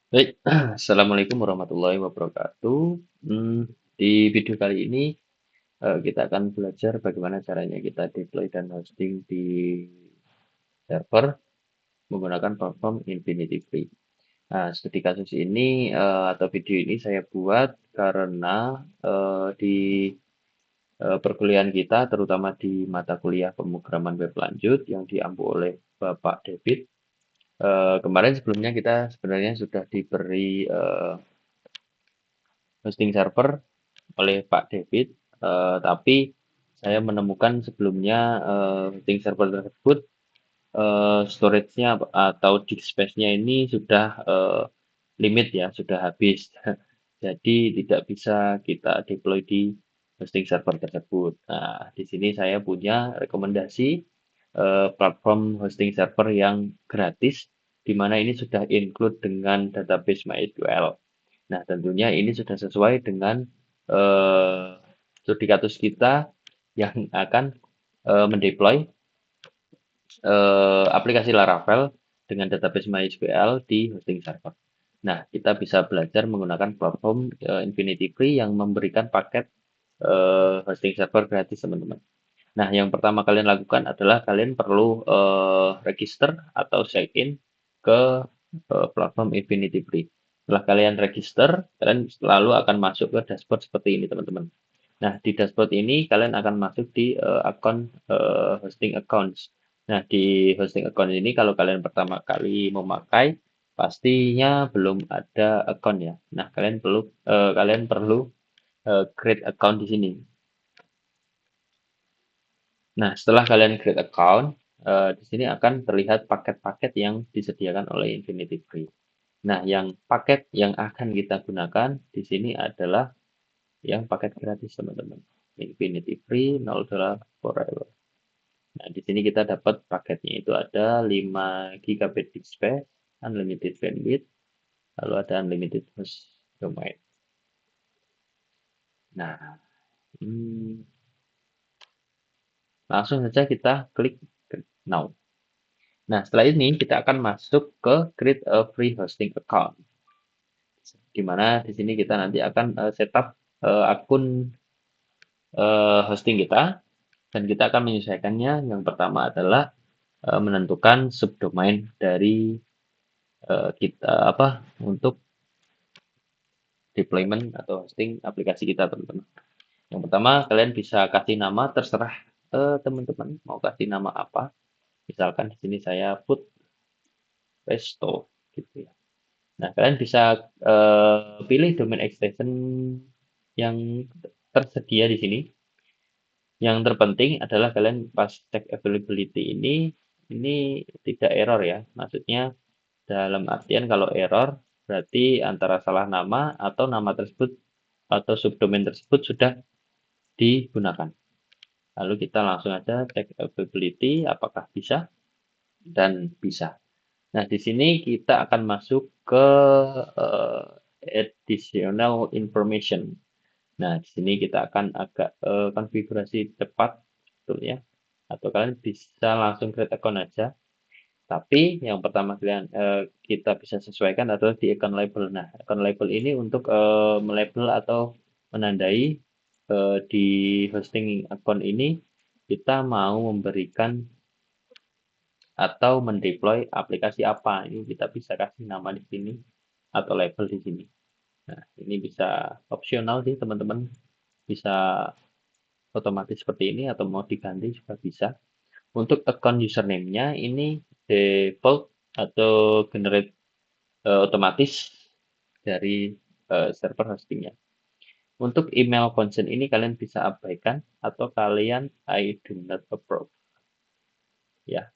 Baik, assalamualaikum warahmatullahi wabarakatuh. Di video kali ini kita akan belajar bagaimana caranya kita deploy dan hosting di server menggunakan platform Infinity Free. Nah, studi kasus ini atau video ini saya buat karena di perkuliahan kita, terutama di mata kuliah pemrograman web lanjut yang diampu oleh Bapak David. Kemarin sebelumnya kita sebenarnya sudah diberi hosting server oleh Pak David, tapi saya menemukan sebelumnya hosting server tersebut storage-nya atau disk space-nya ini sudah limit ya, sudah habis. Jadi tidak bisa kita deploy di hosting server tersebut. Nah, di sini saya punya rekomendasi platform hosting server yang gratis, di mana ini sudah include dengan database MySQL. Nah, tentunya ini sudah sesuai dengan eh, studi kasus kita yang akan mendeploy aplikasi Laravel dengan database MySQL di hosting server. Nah, kita bisa belajar menggunakan platform Infinity Free yang memberikan paket hosting server gratis, teman-teman. Nah, yang pertama kalian lakukan adalah kalian perlu register atau check-in ke platform Infinity Free. Setelah kalian register, kalian lalu akan masuk ke dashboard seperti ini, teman-teman. Nah, di dashboard ini kalian akan masuk di akun hosting accounts. Nah, di hosting account ini kalau kalian pertama kali memakai, pastinya belum ada account ya. Nah, kalian perlu create account di sini. Nah, setelah kalian create account, di sini akan terlihat paket-paket yang disediakan oleh Infinity Free. Nah, yang paket yang akan kita gunakan di sini adalah yang paket gratis, teman-teman. Infinity Free $0 forever. Nah, di sini kita dapat paketnya itu ada 5 GB disk space, unlimited bandwidth, lalu ada unlimited host domain. Nah, hmm, langsung saja kita klik now. Nah, setelah ini kita akan masuk ke create a free hosting account. Di mana di sini kita nanti akan setup akun hosting kita dan kita akan menyesuaikannya. Yang pertama adalah menentukan subdomain dari kita apa untuk deployment atau hosting aplikasi kita, teman-teman. Yang pertama, kalian bisa kasih nama terserah teman-teman mau kasih nama apa. Misalkan di sini saya put resto gitu ya. Nah, kalian bisa pilih domain extension yang tersedia di sini. Yang terpenting adalah kalian pas cek availability ini tidak error ya. Maksudnya dalam artian kalau error berarti antara salah nama atau nama tersebut atau subdomain tersebut sudah digunakan. Lalu kita langsung aja cek availability apakah bisa dan bisa. Nah, di sini kita akan masuk ke uh, additional information. Nah, di sini kita akan agak konfigurasi cepat sebetulnya atau kalian bisa langsung create account aja. Tapi yang pertama kita bisa sesuaikan adalah di account label. Nah, account label ini untuk melabel atau menandai di hosting account ini kita mau memberikan atau mendeploy aplikasi apa. Ini kita bisa kasih nama di sini atau label di sini. Nah, ini bisa opsional sih teman-teman. Bisa otomatis seperti ini atau mau diganti juga bisa. Untuk account username-nya ini default atau generate otomatis dari server hostingnya. Untuk email consent ini kalian bisa abaikan atau kalian I do not approve. Ya,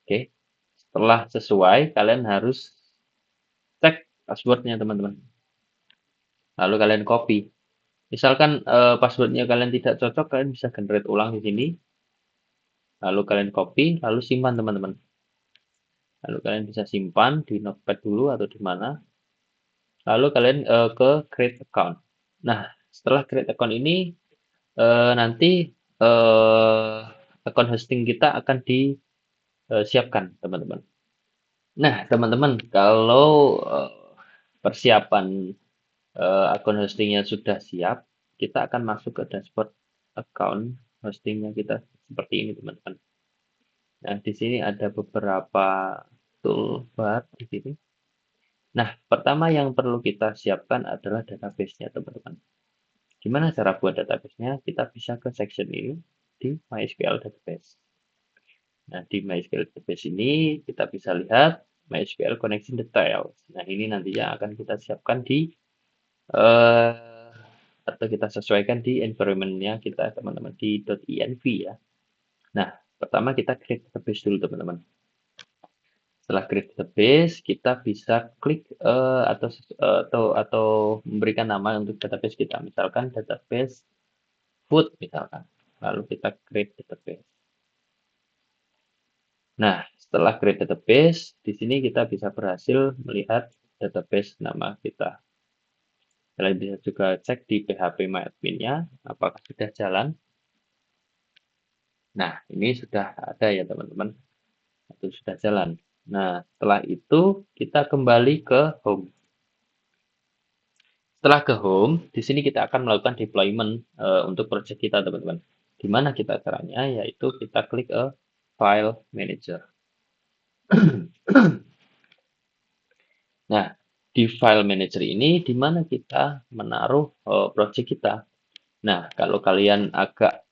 oke. Setelah sesuai, kalian harus cek passwordnya teman-teman. Lalu kalian copy. Misalkan passwordnya kalian tidak cocok, kalian bisa generate ulang di sini. Lalu kalian copy, lalu simpan teman-teman. Lalu kalian bisa simpan di notepad dulu atau di mana. Lalu kalian ke create account. Nah, setelah create account ini nanti account hosting kita akan disiapkan, teman-teman. Nah, teman-teman, kalau persiapan akun hostingnya sudah siap, kita akan masuk ke dashboard account hostingnya kita seperti ini, teman-teman. Nah, di sini ada beberapa toolbar di sini. Nah, pertama yang perlu kita siapkan adalah database-nya, teman-teman. Gimana cara buat database-nya? Kita bisa ke section ini di MySQL Database. Nah, di MySQL Database ini kita bisa lihat MySQL Connection Details. Nah, ini nantinya akan kita siapkan di eh, atau kita sesuaikan di environment-nya kita, teman-teman, di .env ya. Nah, pertama kita create database dulu, teman-teman. Setelah create database, kita bisa klik atau memberikan nama untuk database kita. Misalkan database food misalkan. Lalu kita create database. Nah, setelah create database, di sini kita bisa berhasil melihat database nama kita. Kalian bisa juga cek di phpMyAdmin-nya apakah sudah jalan. Nah, ini sudah ada ya, teman-teman. Itu sudah jalan. Nah, setelah itu kita kembali ke home. Setelah ke home, di sini kita akan melakukan deployment untuk project kita, teman-teman. Di mana kita caranya? Yaitu kita klik ke File Manager. Nah, di File Manager ini di mana kita menaruh project kita. Nah, kalau kalian agak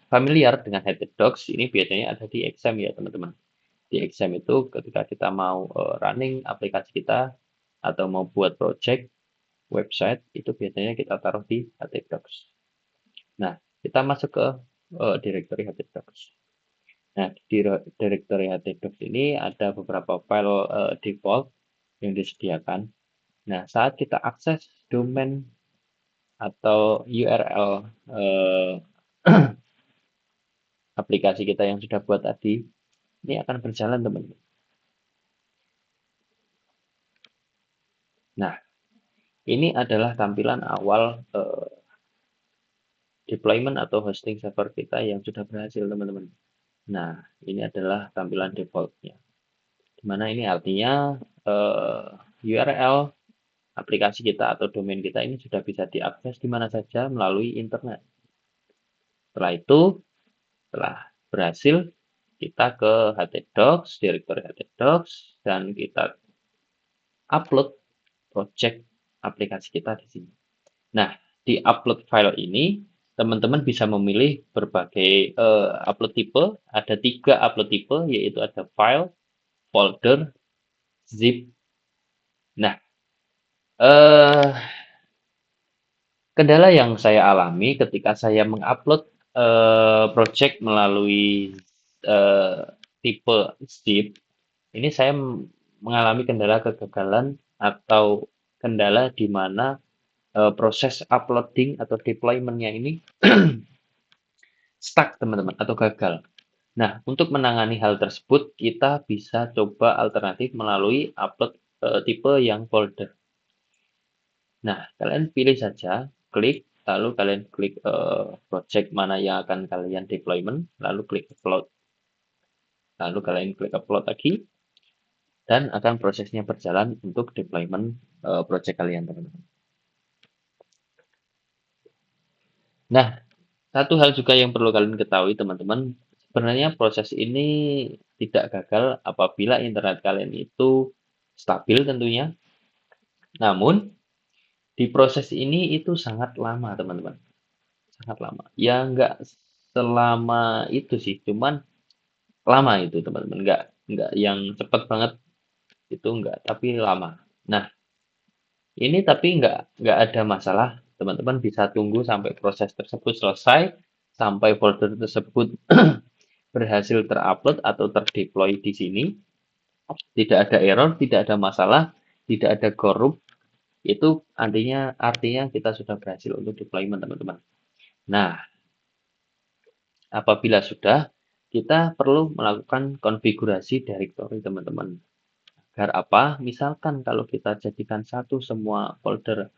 familiar dengan Headed Docs, ini biasanya ada di Exam ya, teman-teman. Di Exam itu ketika kita mau running aplikasi kita atau mau buat project website, itu biasanya kita taruh di Headed Docs. Nah, kita masuk ke directory Headed Docs. Nah, di directory Headed Docs ini ada beberapa file default yang disediakan. Nah, saat kita akses domain atau URL eh, aplikasi kita yang sudah buat tadi, ini akan berjalan, teman-teman. Nah, ini adalah tampilan awal deployment atau hosting server kita yang sudah berhasil, teman-teman. Nah, ini adalah tampilan defaultnya. Dimana ini artinya URL aplikasi kita atau domain kita ini sudah bisa diakses di mana saja melalui internet. Setelah itu, setelah berhasil, kita ke htdocs, directory htdocs, dan kita upload project aplikasi kita di sini. Nah, di upload file ini, teman-teman bisa memilih berbagai upload tipe. Ada 3 upload tipe, yaitu ada file, folder, zip. Nah, eh, kendala yang saya alami ketika saya mengupload project melalui eh, tipe zip, ini saya mengalami kendala kegagalan atau kendala di mana proses uploading atau deployment-nya ini stuck, teman-teman, atau gagal. Nah, untuk menangani hal tersebut, kita bisa coba alternatif melalui upload tipe yang folder. Nah, kalian pilih saja, klik, lalu kalian klik project mana yang akan kalian deployment, lalu klik upload. Lalu kalian klik upload lagi, dan akan prosesnya berjalan untuk deployment project kalian, teman-teman. Nah, satu hal juga yang perlu kalian ketahui, teman-teman, sebenarnya proses ini tidak gagal apabila internet kalian itu stabil tentunya. Namun, di proses ini itu sangat lama, teman-teman. Sangat lama. Ya, nggak selama itu sih, cuman lama itu, teman-teman. Nggak yang cepat banget, itu nggak, tapi lama. Nah, ini tapi nggak ada masalah. Teman-teman bisa tunggu sampai proses tersebut selesai, sampai folder tersebut berhasil terupload atau terdeploy di sini, tidak ada error, tidak ada masalah, tidak ada korup, itu artinya kita sudah berhasil untuk deployment, teman-teman. Nah, apabila sudah, kita perlu melakukan konfigurasi directory, teman-teman. Agar apa? Misalkan kalau kita jadikan satu semua folder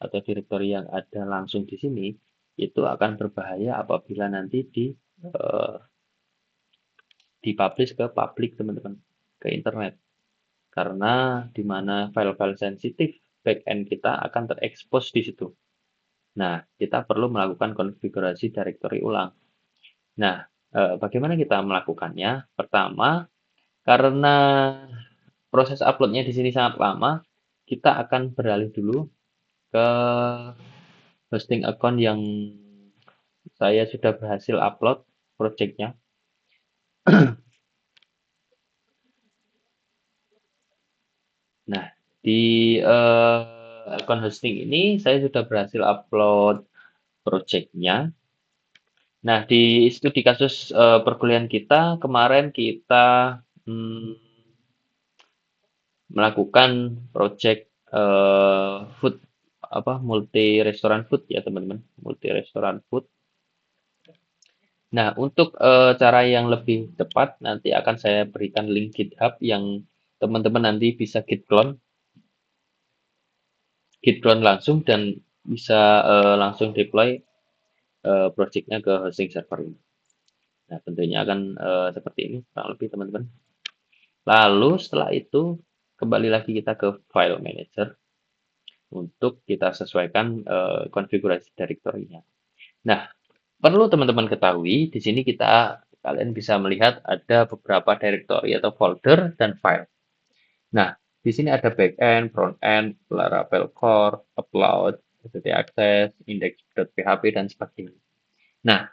atau directory yang ada langsung di sini, itu akan berbahaya apabila nanti dipublish ke publik, teman-teman. ke internet. Karena di mana file-file sensitif backend kita akan terekspos di situ. Nah, kita perlu melakukan konfigurasi directory ulang. Nah, bagaimana kita melakukannya? Pertama, karena proses uploadnya di sini sangat lama, kita akan beralih dulu ke hosting account yang saya sudah berhasil upload projectnya. Nah, di account hosting ini saya sudah berhasil upload projectnya. Nah, di situ di kasus perkuliahan kita kemarin kita melakukan project food apa multi restoran food ya teman-teman, multi restoran food. Nah, untuk cara yang lebih tepat nanti akan saya berikan link GitHub yang teman-teman nanti bisa git clone langsung dan bisa langsung deploy projectnya ke hosting server ini. Nah, tentunya akan seperti ini kurang lebih teman-teman. Lalu setelah itu kembali lagi kita ke file manager untuk kita sesuaikan konfigurasi directory-nya. Nah, perlu teman-teman ketahui di sini kalian bisa melihat ada beberapa directory atau folder dan file. Nah, di sini ada backend, frontend, Laravel core, upload, http access, index.php dan sebagainya. Nah,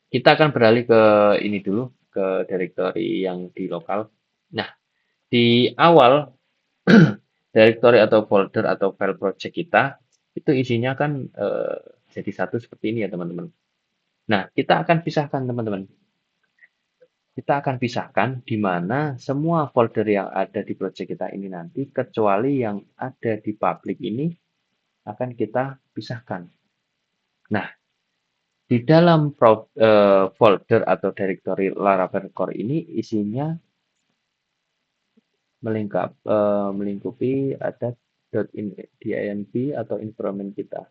kita akan beralih ke ini dulu, ke directory yang di lokal. Nah, di awal directory atau folder atau file project kita itu isinya kan jadi satu seperti ini ya teman-teman. Nah, kita akan pisahkan teman-teman. Kita akan pisahkan di mana semua folder yang ada di project kita ini nanti kecuali yang ada di public ini akan kita pisahkan. Nah, di dalam folder atau directory Laravel Core ini isinya melingkupi ada .inv atau environment kita.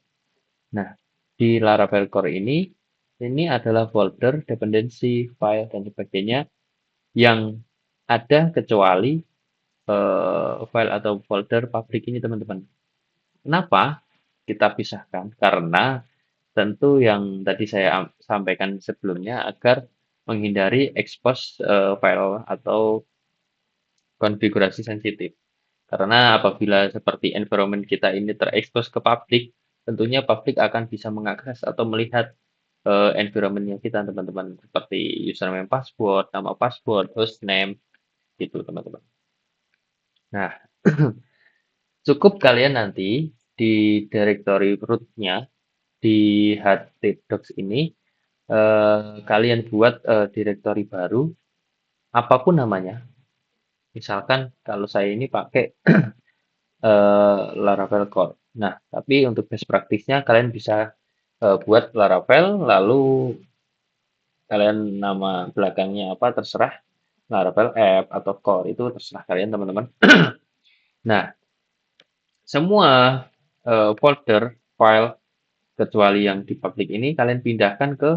Nah, di Laravel Core ini adalah folder, dependency, file, dan sebagainya yang ada kecuali file atau folder public ini teman-teman. Kenapa kita pisahkan? Karena tentu yang tadi saya sampaikan sebelumnya agar menghindari expose file atau konfigurasi sensitif. Karena apabila seperti environment kita ini terekspos ke publik, tentunya publik akan bisa mengakses atau melihat environment-nya kita teman-teman seperti username password, nama password, hostname gitu teman-teman. Nah, cukup kalian nanti di directory root-nya di htdocs ini kalian buat directory baru apapun namanya. Misalkan kalau saya ini pakai Laravel Core. Nah, tapi untuk best practice-nya kalian bisa buat Laravel, lalu kalian nama belakangnya apa terserah, Laravel App atau Core itu terserah kalian teman-teman. Nah, semua folder, file kecuali yang di public ini kalian pindahkan ke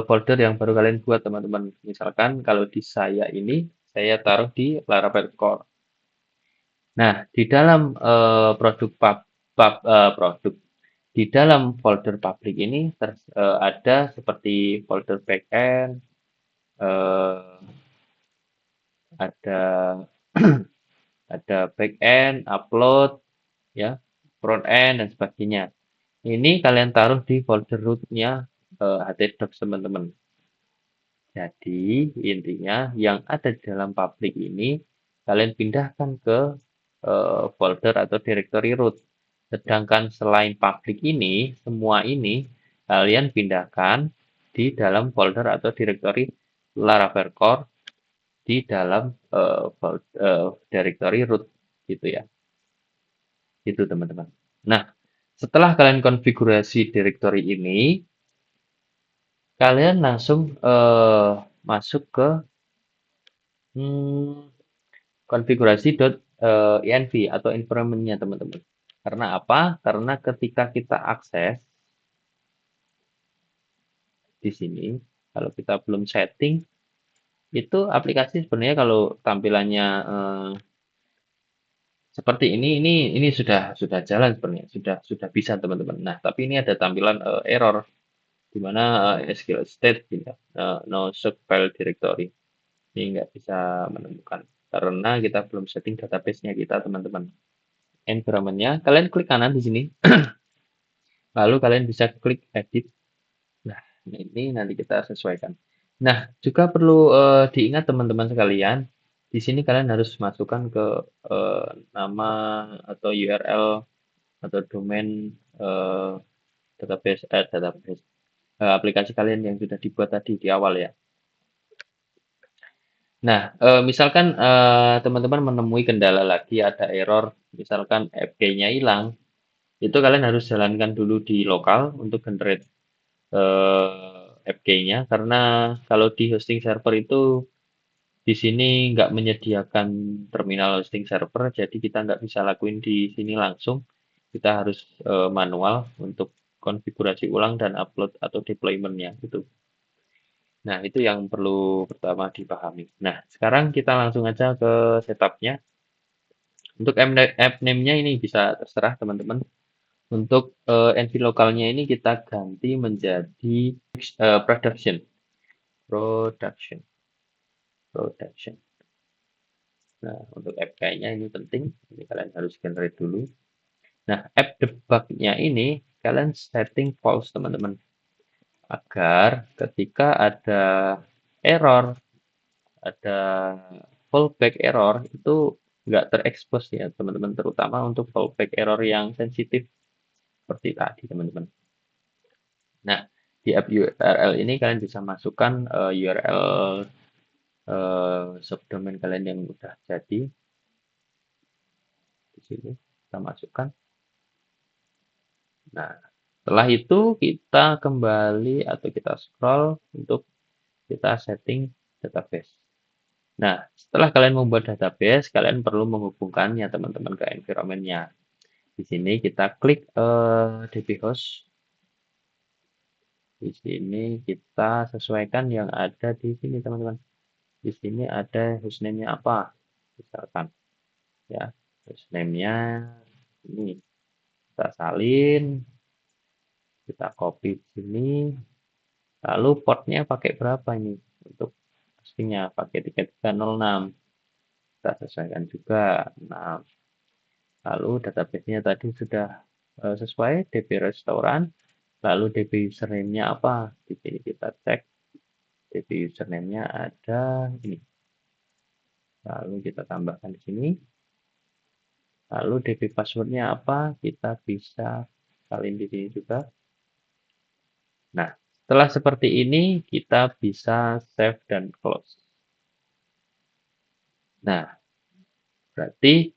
folder yang baru kalian buat teman-teman. Misalkan kalau di saya ini saya taruh di Laravel Core. Nah, di dalam produk di dalam folder public ini ada seperti folder backend, eh, ada ada backend, upload, ya, front end dan sebagainya. Ini kalian taruh di folder root-nya htdocs teman-teman. Jadi intinya yang ada di dalam public ini kalian pindahkan ke folder atau directory root. Sedangkan selain public ini, semua ini kalian pindahkan di dalam folder atau directory Laravel Core di dalam directory root gitu ya. Itu teman-teman. Nah, setelah kalian konfigurasi directory ini, kalian langsung masuk ke konfigurasi.env atau environment-nya teman-teman. Karena apa? Karena ketika kita akses di sini, kalau kita belum setting, Itu aplikasi sebenarnya kalau tampilannya seperti ini sudah jalan sebenarnya, sudah bisa teman-teman. Nah, tapi ini ada tampilan error di mana SQL state tidak no such file directory. Ini nggak bisa menemukan karena kita belum setting database-nya kita teman-teman. Environment-nya kalian klik kanan di sini, lalu kalian bisa klik edit. Nah, ini nanti kita sesuaikan. Nah, juga perlu diingat teman-teman sekalian, di sini kalian harus masukkan ke nama atau URL atau domain database aplikasi kalian yang sudah dibuat tadi di awal ya. Nah, misalkan teman-teman menemui kendala lagi, ada error, misalkan FK-nya hilang, itu kalian harus jalankan dulu di lokal untuk generate FK-nya, karena kalau di hosting server itu di sini nggak menyediakan terminal hosting server, jadi kita nggak bisa lakuin di sini langsung. Kita harus manual untuk konfigurasi ulang dan upload atau deployment-nya gitu. Nah, itu yang perlu pertama dipahami. Nah, sekarang kita langsung aja ke setup-nya. Untuk app name-nya ini bisa terserah teman-teman. Untuk NV lokalnya ini kita ganti menjadi production. Production. Production. Nah, untuk APK-nya ini penting. Ini kalian harus generate dulu. Nah, app debug-nya ini kalian setting false teman-teman. Agar ketika ada error, ada fallback error, itu nggak terekspos ya teman-teman. Terutama untuk fallback error yang sensitif seperti tadi teman-teman. Nah, di app URL ini kalian bisa masukkan URL subdomain kalian yang udah jadi. Di sini kita masukkan. Nah, setelah itu kita kembali atau kita scroll untuk kita setting database. Nah, setelah kalian membuat database, kalian perlu menghubungkannya teman-teman ke environment-nya. Di sini kita klik DB host. Di sini kita sesuaikan yang ada di sini teman-teman. Di sini ada hostname-nya apa? Misalkan ya, hostname-nya ini kita salin, kita copy di sini, lalu portnya pakai berapa ini untuk pastinya pakai 3306, kita sesuaikan juga 6. Lalu database-nya tadi sudah sesuai DB restoran, lalu DB username-nya apa, di sini kita cek DB username-nya ada ini, lalu kita tambahkan di sini, lalu DB password-nya apa, kita bisa salin di sini juga. Nah, setelah seperti ini kita bisa save dan close. Nah, berarti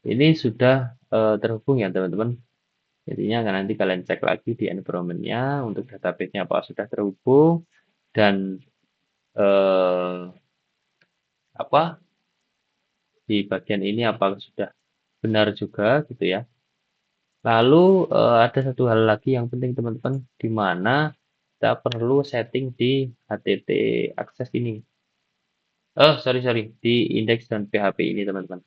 ini sudah terhubung ya teman-teman. Jadinya nanti kalian cek lagi di environment-nya untuk database-nya apa sudah terhubung dan eh, apa di bagian ini apakah sudah benar juga gitu ya. Lalu ada satu hal lagi yang penting teman-teman, di mana kita perlu setting di HTTP akses ini. Oh, sorry, di index dan PHP ini teman-teman.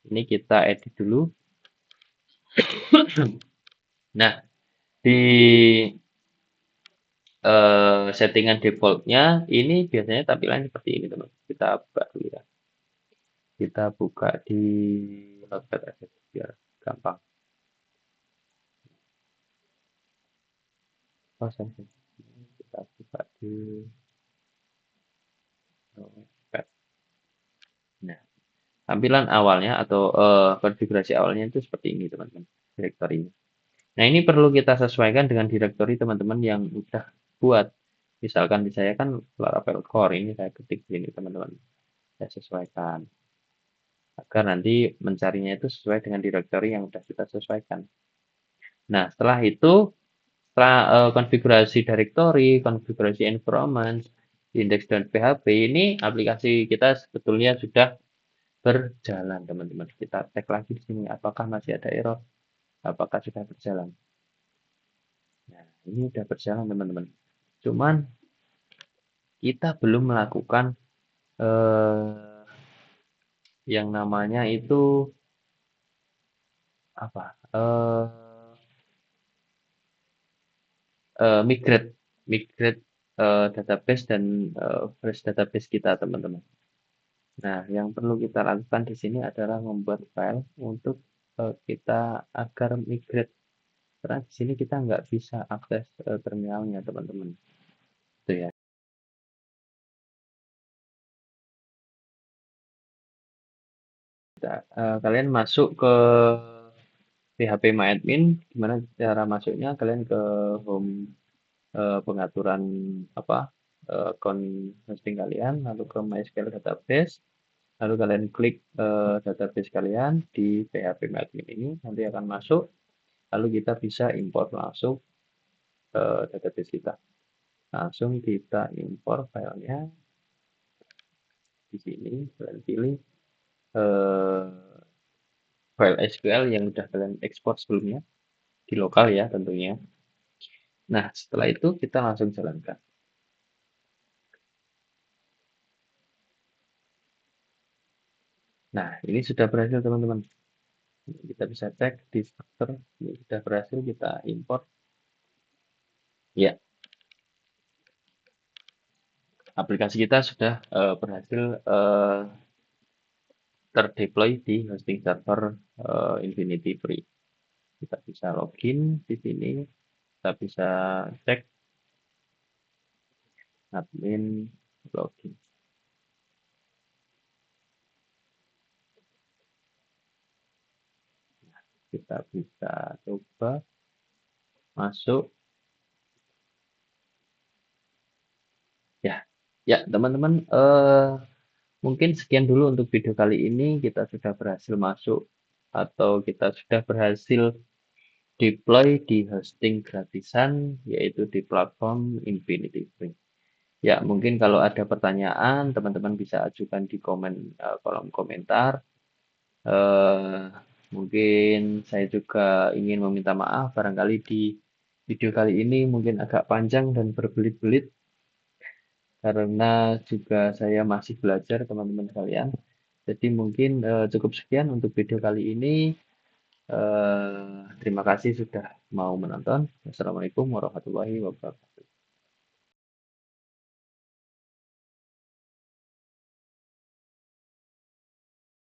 Ini kita edit dulu. Nah, di settingan defaultnya ini biasanya tampilan seperti ini teman. Kita buka dulu ya. Kita buka di Notepad aja biar gampang. Oh, sorry. Kita buka di Notepad. Nah, tampilan awalnya atau konfigurasi awalnya itu seperti ini teman-teman. Directory. Nah, ini perlu kita sesuaikan dengan directory teman-teman yang udah buat. Misalkan di saya kan Laravel Core ini saya ketik ini teman-teman. Saya sesuaikan agar nanti mencarinya itu sesuai dengan directory yang sudah kita sesuaikan. Nah, setelah itu, setelah konfigurasi directory, konfigurasi environment, index dan PHP, ini aplikasi kita sebetulnya sudah berjalan, teman-teman. Kita cek lagi di sini, apakah masih ada error, apakah sudah berjalan. Nah, ini sudah berjalan, teman-teman. Cuman kita belum melakukan eh, yang namanya itu apa? Migrate, migrate database dan fresh database kita, teman-teman. Nah, yang perlu kita lakukan di sini adalah membuat file untuk kita agar migrate. Karena di sini kita nggak bisa akses terminalnya, teman-teman. Itu ya. Kalian masuk ke php.myadmin. Gimana cara masuknya? Kalian ke home pengaturan apa account hosting kalian, lalu ke MySQL database, lalu kalian klik database kalian di php.myadmin ini, nanti akan masuk, lalu kita bisa import langsung ke database kita. Langsung kita import filenya di sini, kalian pilih eh, file SQL yang sudah kalian ekspor sebelumnya di lokal ya tentunya. Nah, setelah itu kita langsung jalankan. Nah, ini sudah berhasil teman-teman. Kita bisa cek di struktur, ini sudah berhasil kita import. Ya, aplikasi kita sudah berhasil terdeploy di hosting server Infinity Free. Kita bisa login di sini, kita bisa cek admin login. Kita bisa coba masuk. Ya, ya teman-teman, mungkin sekian dulu untuk video kali ini. Kita sudah berhasil masuk atau kita sudah berhasil deploy di hosting gratisan, yaitu di platform Infinity Free. Ya, mungkin kalau ada pertanyaan, teman-teman bisa ajukan di kolom komentar. Eh, Mungkin saya juga ingin meminta maaf, barangkali di video kali ini mungkin agak panjang dan berbelit-belit, karena juga saya masih belajar, teman-teman sekalian. Jadi mungkin cukup sekian untuk video kali ini. Terima kasih sudah mau menonton. Wassalamualaikum warahmatullahi wabarakatuh.